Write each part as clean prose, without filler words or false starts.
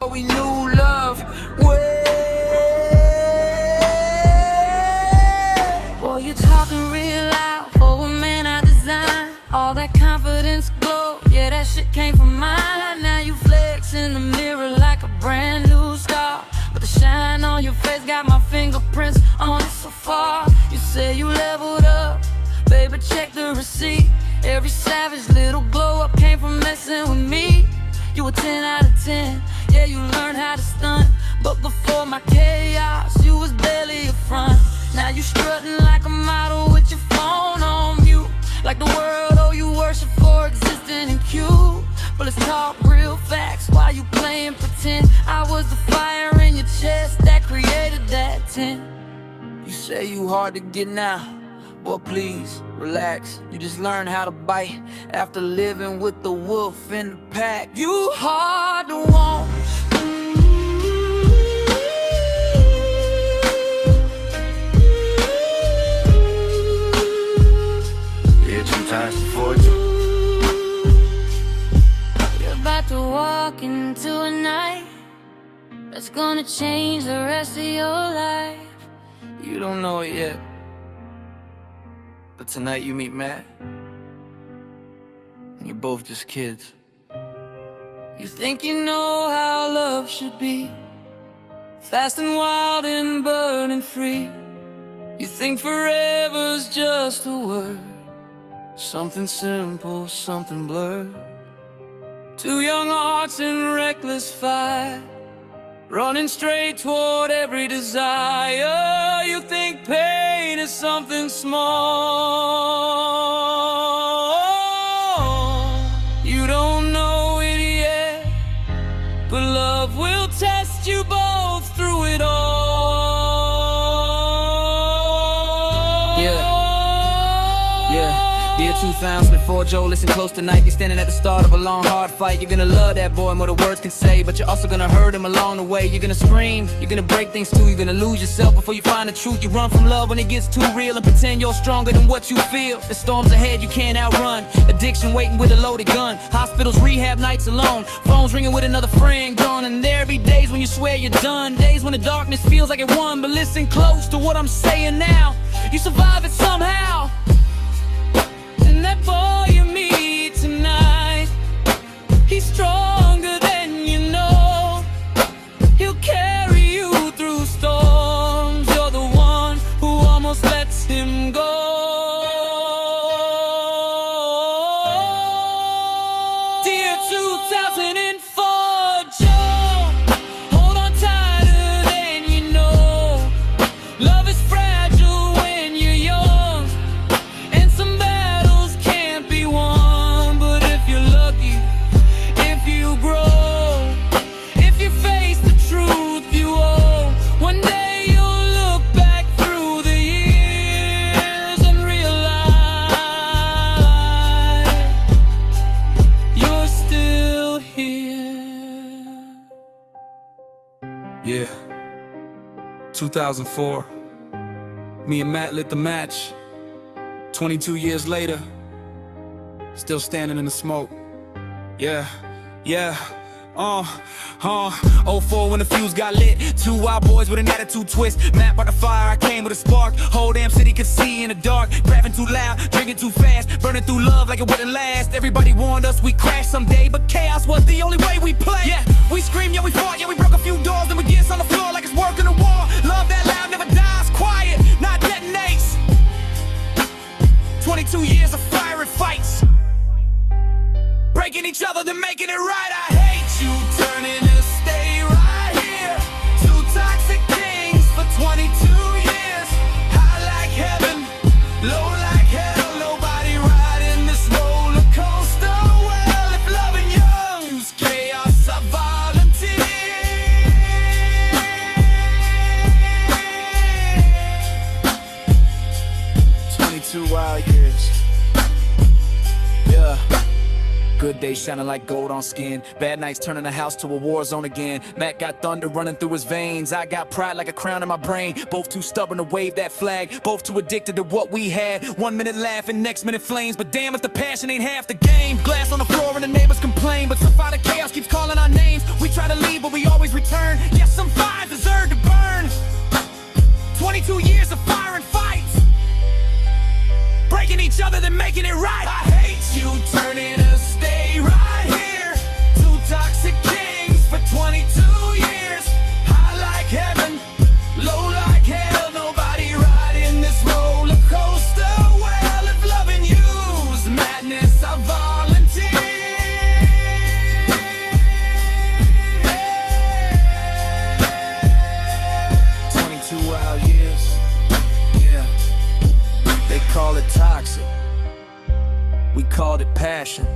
before we knew love. Way. Boy, you talking real loud for a man I designed. All that confidence glow, yeah, that shit came from mine. Now you flex in the mirror like a brand new star, but the shine on your face got my fingerprints on it so far. You say you leveled up, baby, check the receipt. Every savage little glow up came from messing with me. You were 10 out of 10, yeah, you learned how to stunt, but before my chaos, you was barely a front. Now you strutting like a model with your phone on mute, like the world owe you worship for existing in Q. But let's talk real facts while you playing pretend. I was the fire in your chest that created that tent. You say you hard to get now, boy, please relax. You just learn how to bite after living with the wolf in the pack. You hard to want. Yeah, 2 times before you. You're about to walk into a night that's gonna change the rest of your life. You don't know it yet, but tonight you meet Matt, and you're both just kids. You think you know how love should be, fast and wild and burning free. You think forever's just a word, something simple, something blurred. Two young hearts in reckless fight, running straight toward every desire. You think pain is something small. You don't know it yet, but love will test you both through it all. Year 2004, Joe, listen close tonight. You're standing at the start of a long, hard fight. You're gonna love that boy more than words can say, but you're also gonna hurt him along the way. You're gonna scream, you're gonna break things too. You're gonna lose yourself before you find the truth. You run from love when it gets too real and pretend you're stronger than what you feel. The storms ahead you can't outrun, addiction waiting with a loaded gun, hospitals, rehab nights alone, phones ringing with another friend gone. And there be days when you swear you're done, days when the darkness feels like it won. But listen close to what I'm saying now, you survive it somehow. And that boy you meet tonight, he's stronger than you know. He'll carry you through storms. You're the one who almost lets him go. Dear 2004 Joe, hold on tighter than you know. Love is fragile when you're young, and some battles can't be won. But if you're lucky, if you grow, if you face the truth you owe, one day you'll look back through the years and realize you're still here. Yeah, 2004, me and Matt lit the match. 22 years later, still standing in the smoke. Yeah, 04 when the fuse got lit. Two wild boys with an attitude twist. Matt by the fire, I came with a spark. Whole damn city could see in the dark. Grabbing too loud, drinking too fast, burning through love like it wouldn't last. Everybody warned us we'd crash someday, but chaos was the only way we played. Yeah, we screamed, yeah we fought, yeah we broke a few doors, then we get on the floor like it's working a war. Love that loud never dies, quiet, not detonates. 22 years of fiery fights, breaking each other, then making it right. I hate you, turning to stay right here. Two toxic things for 22 years. High like heaven, low like hell. Nobody riding this roller coaster well. If loving young is chaos, I volunteer. 22 wild years. Yeah, good days shining like gold on skin. Bad nights turning the house to a war zone again. Mac got thunder running through his veins. I got pride like a crown in my brain. Both too stubborn to wave that flag. Both too addicted to what we had. 1 minute laughing, next minute flames. But damn if the passion ain't half the game. Glass on the floor and the neighbors complain. But somehow the chaos keeps calling our names. We try to leave but we always return. Yes, some fires deserve to burn. 22 years of fire and fights, breaking each other then making it right. I hate you turning to stay right here. Two toxic kings for 22 years. High like heaven, low like hell. Nobody riding this roller coaster well. If loving you's madness, I volunteer. 22 wild years, yeah. They call it toxic, we called it passion.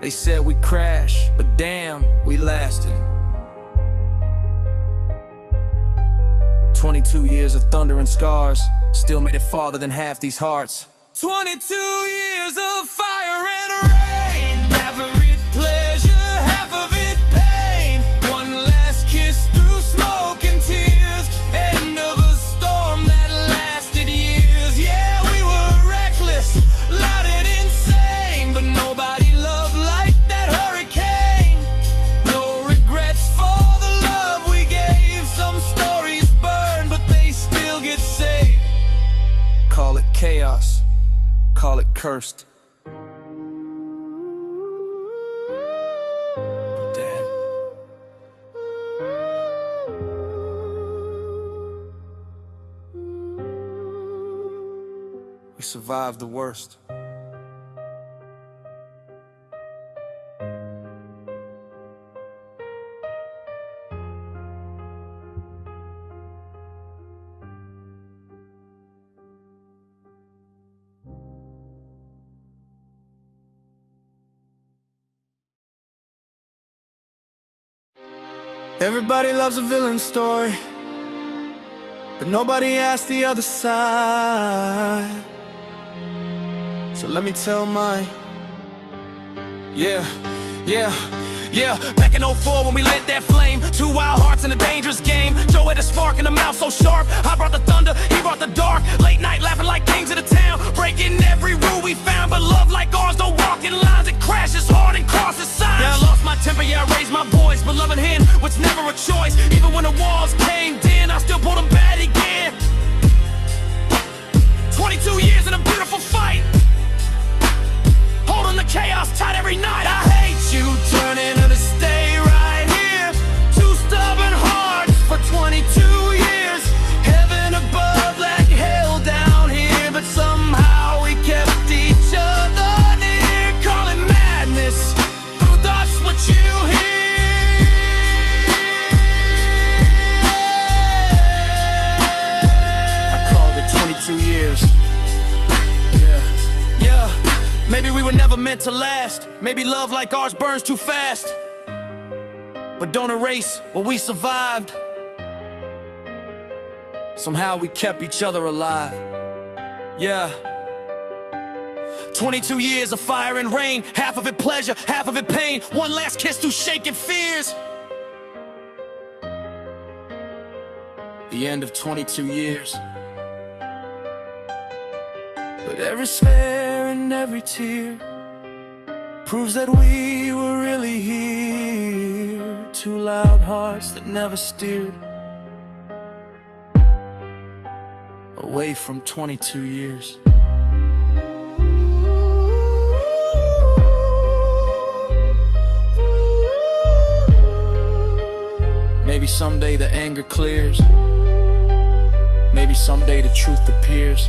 They said we crashed, but damn, we lasted. 22 years of thunder and scars still made it farther than half these hearts. 22 years of fire and rain, half of it pleasure, half of it pain. One last kiss through smoke and tears, end of a storm that lasted years. Yeah, we were reckless, loud and insane, but nobody loved like that hurricane. No regrets for the love we gave. Some stories burn, but they still get saved. Call it chaos, call it cursed. Dad, we survived the worst. Everybody loves a villain story, but nobody asks the other side. So let me tell mine. Yeah. Back in 04 when we lit that flame, two wild hearts in a dangerous game. Joe had a spark in the mouth so sharp, I brought the thunder, he brought the dark. Late night laughing like kings of the town, breaking every rule we found. But love like ours don't walk in lines, it crashes hard and crosses signs. Yeah, I lost my temper, yeah, I raised my voice, but loving him was never a choice. Even when the walls caved in, I still pulled them back again. 22 years in a beautiful fight, holding the chaos tight every night. I hate you turning to stay right here. Two stubborn hearts for 22 years. Heaven above like hell down here, but somehow we kept each other near. Call it madness, who thoughts what you hear. I called it 22 years. Yeah, maybe we were never meant to last. Maybe love like ours burns too fast. But don't erase what we survived. Somehow we kept each other alive. Yeah. 22 years of fire and rain, half of it pleasure, half of it pain. One last kiss through shaking fears. The end of 22 years. But every swear and every tear proves that we were really here. Two loud hearts that never steered away from 22 years. Maybe someday the anger clears. Maybe someday the truth appears.